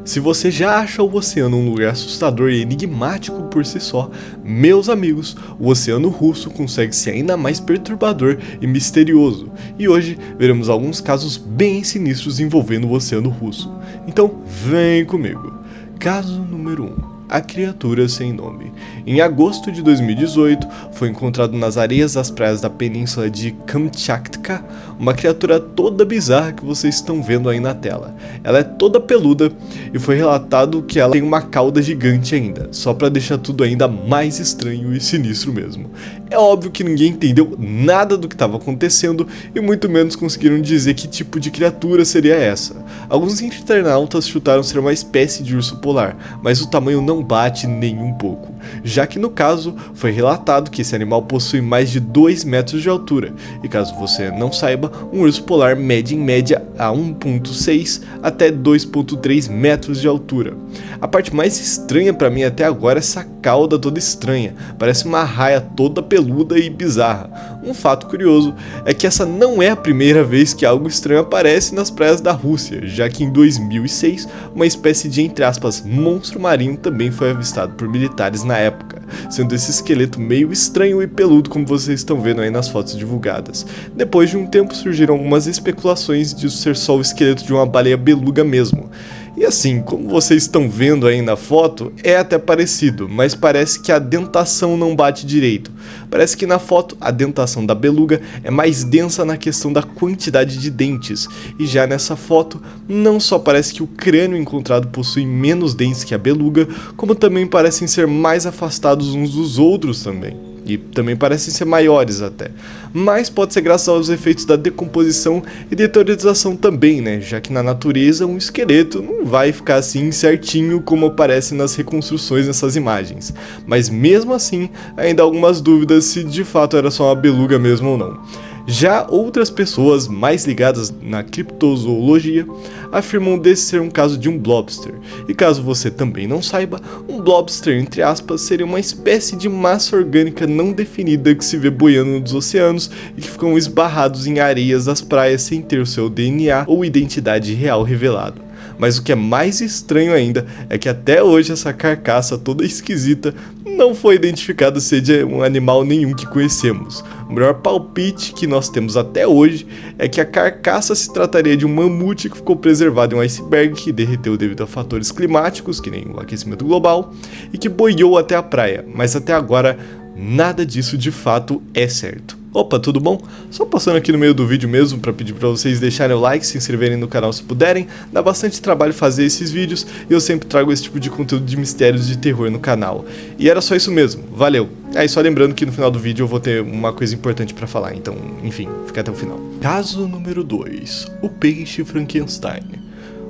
Se você já acha o oceano um lugar assustador e enigmático por si só, meus amigos, o Oceano Russo consegue ser ainda mais perturbador e misterioso, e hoje veremos alguns casos bem sinistros envolvendo o Oceano Russo. Então vem comigo. Caso número 1. A criatura sem nome. Em agosto de 2018, foi encontrado nas areias das praias da península de Kamchatka uma criatura toda bizarra que vocês estão vendo aí na tela. Ela é toda peluda e foi relatado que ela tem uma cauda gigante ainda, só para deixar tudo ainda mais estranho e sinistro mesmo. É óbvio que ninguém entendeu nada do que estava acontecendo e muito menos conseguiram dizer que tipo de criatura seria essa. Alguns internautas chutaram ser uma espécie de urso polar, mas o tamanho não bate nem um pouco, já que no caso foi relatado que esse animal possui mais de 2 metros de altura, e caso você não saiba, um urso polar mede em média a 1,6 até 2,3 metros de altura. A parte mais estranha para mim até agora é essa cauda toda estranha, parece uma raia toda peluda e bizarra. Um fato curioso é que essa não é a primeira vez que algo estranho aparece nas praias da Rússia, já que em 2006 uma espécie de, entre aspas, monstro marinho também foi avistado por militares na época, sendo esse esqueleto meio estranho e peludo como vocês estão vendo aí nas fotos divulgadas. Depois de um tempo surgiram algumas especulações de ser só o esqueleto de uma baleia beluga mesmo. E assim, como vocês estão vendo aí na foto, é até parecido, mas parece que a dentação não bate direito. Parece que na foto a dentação da beluga é mais densa na questão da quantidade de dentes, e já nessa foto não só parece que o crânio encontrado possui menos dentes que a beluga, como também parecem ser mais afastados uns dos outros também. E também parecem ser maiores até, mas pode ser graças aos efeitos da decomposição e deteriorização também, né, já que na natureza um esqueleto não vai ficar assim certinho como aparece nas reconstruções nessas imagens, mas mesmo assim ainda há algumas dúvidas se de fato era só uma beluga mesmo ou não. Já outras pessoas mais ligadas na criptozoologia afirmam desse ser um caso de um blobster, e caso você também não saiba, um blobster, entre aspas, seria uma espécie de massa orgânica não definida que se vê boiando nos oceanos e que ficam esbarrados em areias das praias sem ter o seu DNA ou identidade real revelado. Mas o que é mais estranho ainda é que até hoje essa carcaça toda esquisita não foi identificada ser de um animal nenhum que conhecemos. O melhor palpite que nós temos até hoje é que a carcaça se trataria de um mamute que ficou preservado em um iceberg que derreteu devido a fatores climáticos, que nem o aquecimento global, e que boiou até a praia, mas até agora nada disso de fato é certo. Opa, tudo bom? Só passando aqui no meio do vídeo mesmo para pedir para vocês deixarem o like, se inscreverem no canal se puderem. Dá bastante trabalho fazer esses vídeos e eu sempre trago esse tipo de conteúdo de mistérios de terror no canal. E era só isso mesmo, valeu! Aí só lembrando que no final do vídeo eu vou ter uma coisa importante para falar, então enfim, fica até o final. Caso número 2, o peixe Frankenstein.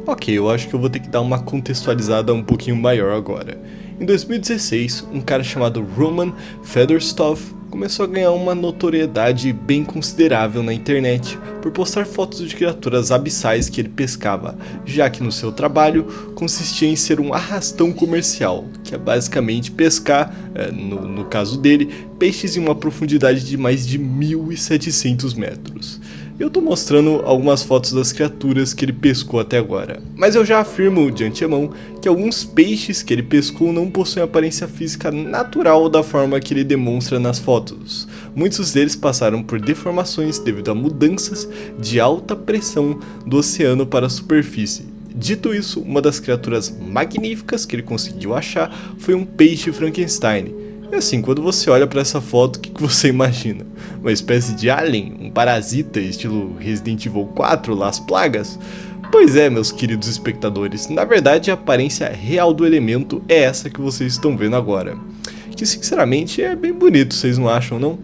Ok, eu acho que eu vou ter que dar uma contextualizada um pouquinho maior agora. Em 2016, um cara chamado Roman Fedorstov começou a ganhar uma notoriedade bem considerável na internet por postar fotos de criaturas abissais que ele pescava, já que no seu trabalho consistia em ser um arrastão comercial, que é basicamente pescar, no caso dele, peixes em uma profundidade de mais de 1.700 metros. Eu tô mostrando algumas fotos das criaturas que ele pescou até agora, mas eu já afirmo de antemão que alguns peixes que ele pescou não possuem aparência física natural da forma que ele demonstra nas fotos. Muitos deles passaram por deformações devido a mudanças de alta pressão do oceano para a superfície. Dito isso, uma das criaturas magníficas que ele conseguiu achar foi um peixe Frankenstein. E assim, quando você olha para essa foto, o que você imagina? Uma espécie de alien? Um parasita estilo Resident Evil 4, Las Plagas? Pois é, meus queridos espectadores, na verdade a aparência real do elemento é essa que vocês estão vendo agora. Que sinceramente é bem bonito, vocês não acham não?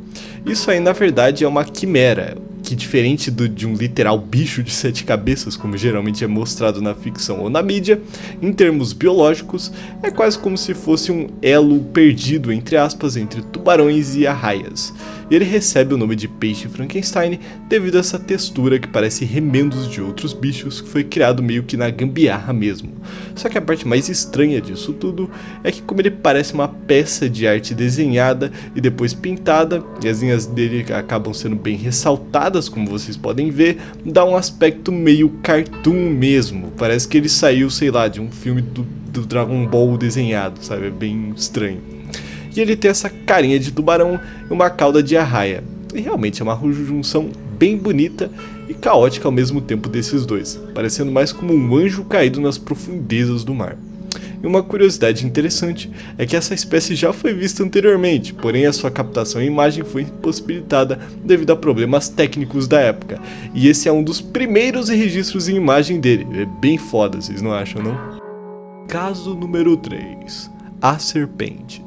Isso aí na verdade é uma quimera, que diferente de um literal bicho de 7 cabeças, como geralmente é mostrado na ficção ou na mídia, em termos biológicos, é quase como se fosse um elo perdido, entre aspas, entre tubarões e arraias. E ele recebe o nome de peixe Frankenstein devido a essa textura que parece remendos de outros bichos, que foi criado meio que na gambiarra mesmo. Só que a parte mais estranha disso tudo é que como ele parece uma peça de arte desenhada e depois pintada, e as linhas dele acabam sendo bem ressaltadas desenhadas, como vocês podem ver, dá um aspecto meio cartoon mesmo. Parece que ele saiu, sei lá, de um filme do Dragon Ball desenhado, sabe? É bem estranho. E ele tem essa carinha de tubarão e uma cauda de arraia. E realmente é uma junção bem bonita e caótica ao mesmo tempo desses dois, parecendo mais como um anjo caído nas profundezas do mar. E uma curiosidade interessante é que essa espécie já foi vista anteriormente, porém a sua captação em imagem foi impossibilitada devido a problemas técnicos da época. E esse é um dos primeiros registros em imagem dele, é bem foda, vocês não acham não? Caso número 3, a serpente.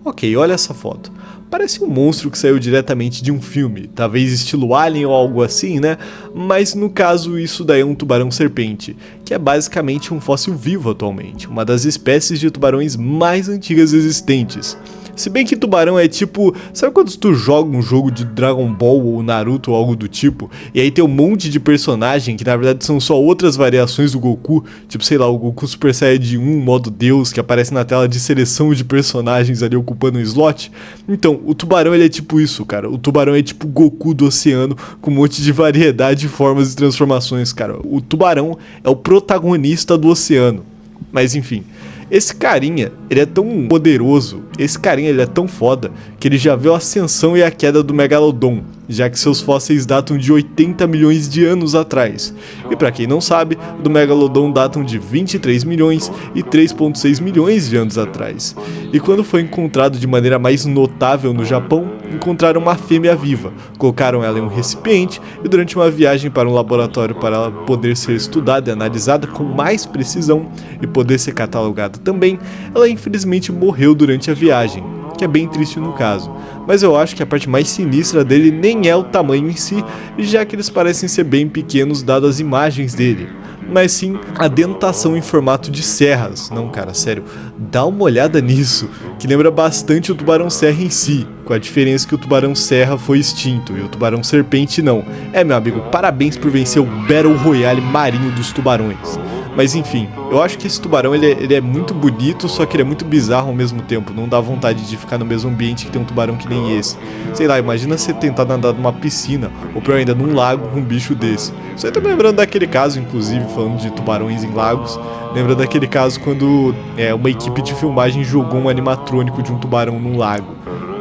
Ok, olha essa foto. Parece um monstro que saiu diretamente de um filme, talvez estilo Alien ou algo assim, né? Mas no caso isso daí é um tubarão-serpente, que é basicamente um fóssil vivo atualmente, uma das espécies de tubarões mais antigas existentes. Se bem que tubarão é tipo, sabe quando tu joga um jogo de Dragon Ball ou Naruto ou algo do tipo, e aí tem um monte de personagem que na verdade são só outras variações do Goku, tipo sei lá, o Goku Super Saiyajin 1 modo Deus, que aparece na tela de seleção de personagens ali ocupando um slot? Então, o tubarão ele é tipo isso, cara, o tubarão é tipo o Goku do oceano, com um monte de variedade, formas e transformações, cara. O tubarão é o protagonista do oceano, mas enfim... Esse carinha, ele é tão poderoso, esse carinha ele é tão foda, que ele já viu a ascensão e a queda do Megalodon, já que seus fósseis datam de 80 milhões de anos atrás. E pra quem não sabe, do Megalodon datam de 23 milhões e 3,6 milhões de anos atrás. E quando foi encontrado de maneira mais notável no Japão, encontraram uma fêmea viva, colocaram ela em um recipiente e durante uma viagem para um laboratório para ela poder ser estudada e analisada com mais precisão e poder ser catalogada também, ela infelizmente morreu durante a viagem, que é bem triste no caso. Mas eu acho que a parte mais sinistra dele nem é o tamanho em si, já que eles parecem ser bem pequenos dadas as imagens dele, mas sim a dentação em formato de serras. Não, cara, sério, dá uma olhada nisso, que lembra bastante o tubarão-serra em si, com a diferença que o tubarão-serra foi extinto e o tubarão-serpente não. É, meu amigo, parabéns por vencer o Battle Royale marinho dos tubarões. Mas enfim, eu acho que esse tubarão ele é muito bonito, só que ele é muito bizarro ao mesmo tempo. Não dá vontade de ficar no mesmo ambiente que tem um tubarão que nem esse. Sei lá, imagina você tentar nadar numa piscina, ou pior ainda, num lago com um bicho desse. Isso aí tá me lembrando daquele caso, inclusive, falando de tubarões em lagos. Lembra daquele caso quando uma equipe de filmagem jogou um animatrônico de um tubarão num lago.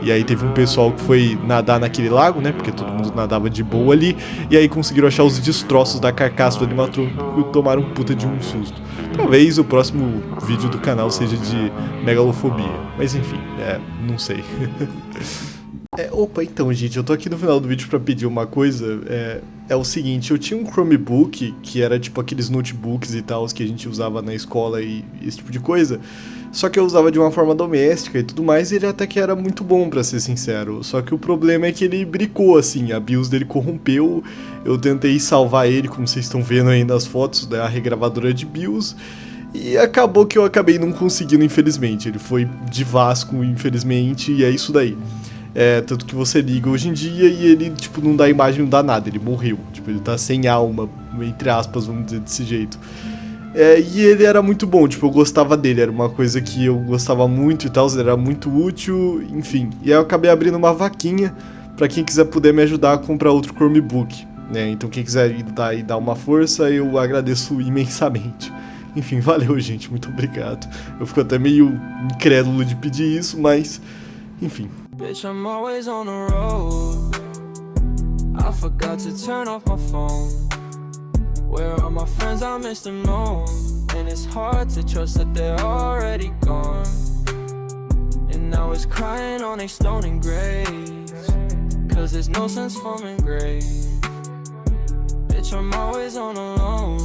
E aí teve um pessoal que foi nadar naquele lago, né? Porque todo mundo nadava de boa ali. E aí conseguiram achar os destroços da carcaça do animatrônico e tomaram um puta de um susto. Talvez o próximo vídeo do canal seja de megalofobia. Mas enfim, não sei. Opa, então gente, eu tô aqui no final do vídeo pra pedir uma coisa. É o seguinte, eu tinha um Chromebook, que era tipo aqueles notebooks e tal que a gente usava na escola e esse tipo de coisa. Só que eu usava de uma forma doméstica e tudo mais, e ele até que era muito bom, pra ser sincero. Só que o problema é que ele bricou, assim, a BIOS dele corrompeu. Eu tentei salvar ele, como vocês estão vendo aí nas fotos da regravadora de BIOS, e acabou que eu acabei não conseguindo, infelizmente. Ele foi de Vasco, infelizmente, e é isso daí. Tanto que você liga hoje em dia e ele, tipo, não dá imagem, não dá nada, ele morreu. Tipo, ele tá sem alma, entre aspas, vamos dizer desse jeito. E ele era muito bom, tipo, eu gostava dele, era uma coisa que eu gostava muito e tal, ele era muito útil, enfim. E aí eu acabei abrindo uma vaquinha pra quem quiser puder me ajudar a comprar outro Chromebook, né? Então quem quiser ir dar uma força, eu agradeço imensamente. Enfim, valeu, gente, muito obrigado. Eu fico até meio incrédulo de pedir isso, mas, enfim. Bitch, I'm always on the road. I forgot to turn off my phone. Where are my friends? I miss them most. And it's hard to trust that they're already gone. And now it's crying on a stone graves. Cause there's no sense forming graves. Bitch, I'm always on alone.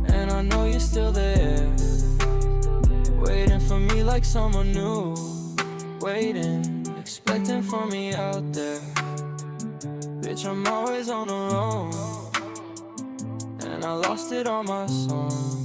And I know you're still there, waiting for me like someone new. Waiting, expecting for me out there. Bitch, I'm always on the road. And I lost it on my song.